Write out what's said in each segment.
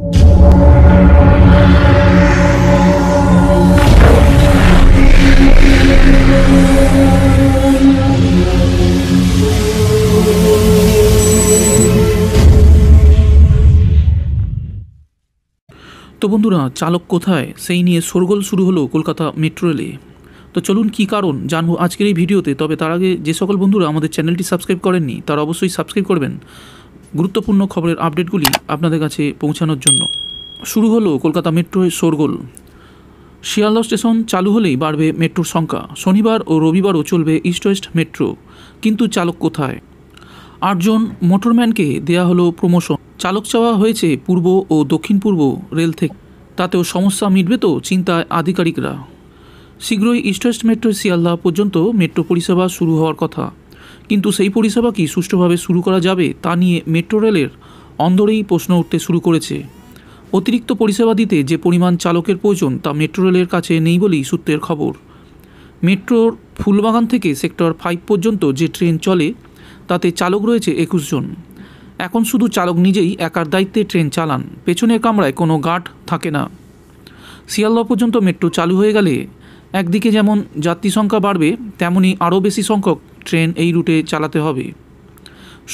তো বন্ধুরা, চালক কোথায় সেই নিয়ে শোরগোল শুরু হলো কলকাতা মেট্রো রেলে। তো চলুন কী কারণ জানবো আজকের এই ভিডিওতে। তবে তার আগে যে সকল বন্ধুরা আমাদের চ্যানেলটি সাবস্ক্রাইব করেননি তারা অবশ্যই সাবস্ক্রাইব করবেন গুরুত্বপূর্ণ খবরের আপডেটগুলি আপনাদের কাছে পৌঁছানোর জন্য। শুরু হলো কলকাতা মেট্রোয় শোরগোল। শিয়ালদহ স্টেশন চালু হলেই বাড়বে মেট্রোর সংখ্যা। শনিবার ও রবিবারও চলবে ইস্ট ওয়েস্ট মেট্রো, কিন্তু চালক কোথায়? 8 জন মোটরম্যানকে দেয়া হলো প্রমোশন। চালক চাওয়া হয়েছে পূর্ব ও দক্ষিণ পূর্ব রেল থেকে। তাতেও সমস্যা মিটবে তো, চিন্তায় আধিকারিকরা। শীঘ্রই ইস্ট ওয়েস্ট মেট্রো শিয়ালদহ পর্যন্ত মেট্রো পরিষেবা শুরু হওয়ার কথা, কিন্তু সেই পরিষেবা কি সুষ্ঠুভাবে শুরু করা যাবে তা নিয়ে মেট্রো রেলের অন্দরেই প্রশ্ন উঠতে শুরু করেছে। অতিরিক্ত পরিষেবা দিতে যে পরিমাণ চালকের প্রয়োজন তা মেট্রো রেলের কাছে নেই বলেই সূত্রের খবর। মেট্রোর ফুলবাগান থেকে সেক্টর 5 পর্যন্ত যে ট্রেন চলে তাতে চালক রয়েছে 21 জন। এখন শুধু চালক নিজেই একার দায়িত্বে ট্রেন চালান, পেছনের কামরায় কোনো গার্ড থাকে না। শিয়ালদহ পর্যন্ত মেট্রো চালু হয়ে গেলে একদিকে যেমন যাত্রী সংখ্যা বাড়বে, তেমনি আরও বেশি সংখ্যক ট্রেন এই রুটে চালাতে হবে।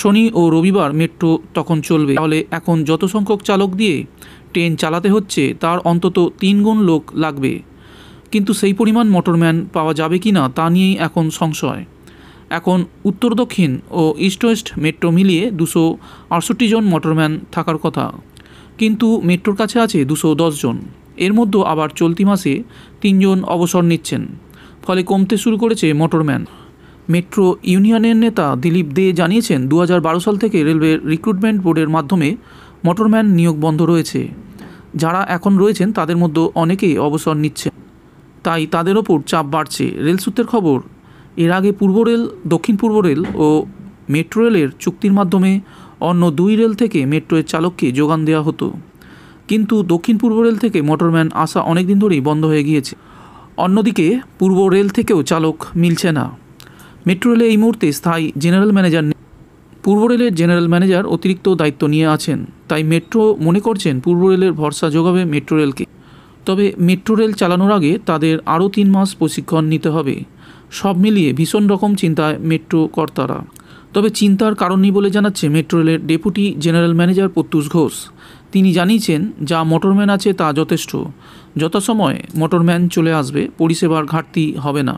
শনি ও রবিবার মেট্রো তখন চলবে, তাহলে এখন যত সংখ্যক চালক দিয়ে ট্রেন চালাতে হচ্ছে তার অন্তত 3 গুণ লোক লাগবে। কিন্তু সেই পরিমাণ মোটরম্যান পাওয়া যাবে কি না তা নিয়েই এখন সংশয়। এখন উত্তর দক্ষিণ ও ইস্ট ওয়েস্ট মেট্রো মিলিয়ে 268 জন মোটরম্যান থাকার কথা, কিন্তু মেট্রোর কাছে আছে 210 জন। এর মধ্যে আবার চলতি মাসে 3 জন অবসর নিচ্ছেন, ফলে কমতে শুরু করেছে মোটরম্যান। মেট্রো ইউনিয়নের নেতা দিলীপ দে জানিয়েছেন, 2012 সাল থেকে রেলওয়ে রিক্রুটমেন্ট বোর্ডের মাধ্যমে মোটরম্যান নিয়োগ বন্ধ রয়েছে। যারা এখন রয়েছেন তাদের মধ্যে অনেকেই অবসর নিচ্ছেন, তাই তাদের ওপর চাপ বাড়ছে। রেল সূত্রের খবর, এর আগে পূর্ব রেল, দক্ষিণ পূর্ব রেল ও মেট্রো রেলের চুক্তির মাধ্যমে অন্য 2 রেল থেকে মেট্রোয়ের চালককে যোগান দেওয়া হতো, কিন্তু দক্ষিণ পূর্ব রেল থেকে মোটরম্যান আসা অনেক দিন ধরেই বন্ধ হয়ে গিয়েছে। অন্যদিকে পূর্ব রেল থেকেও চালক মিলছে না। মেট্রো রেলে এই মুহূর্তে স্থায়ী জেনারেল ম্যানেজার নেই। পূর্ব রেলের জেনারেল ম্যানেজার অতিরিক্ত দায়িত্ব নিয়ে আছেন, তাই মেট্রো মনে করছেন পূর্ব রেলের ভরসা যোগাবে মেট্রো রেলকে। তবে মেট্রো রেল চালানোর আগে তাদের আরও 3 মাস প্রশিক্ষণ নিতে হবে। সব মিলিয়ে ভীষণ রকম চিন্তায় মেট্রো কর্তারা। তবে চিন্তার কারণ নেই বলে জানাচ্ছে মেট্রো রেলের ডেপুটি জেনারেল ম্যানেজার প্রত্যুষ ঘোষ। তিনি জানিয়েছেন, যা মোটরম্যান আছে তা যথেষ্ট। যথাসময়ে মোটরম্যান চলে আসবে, পরিষেবার ঘাটতি হবে না।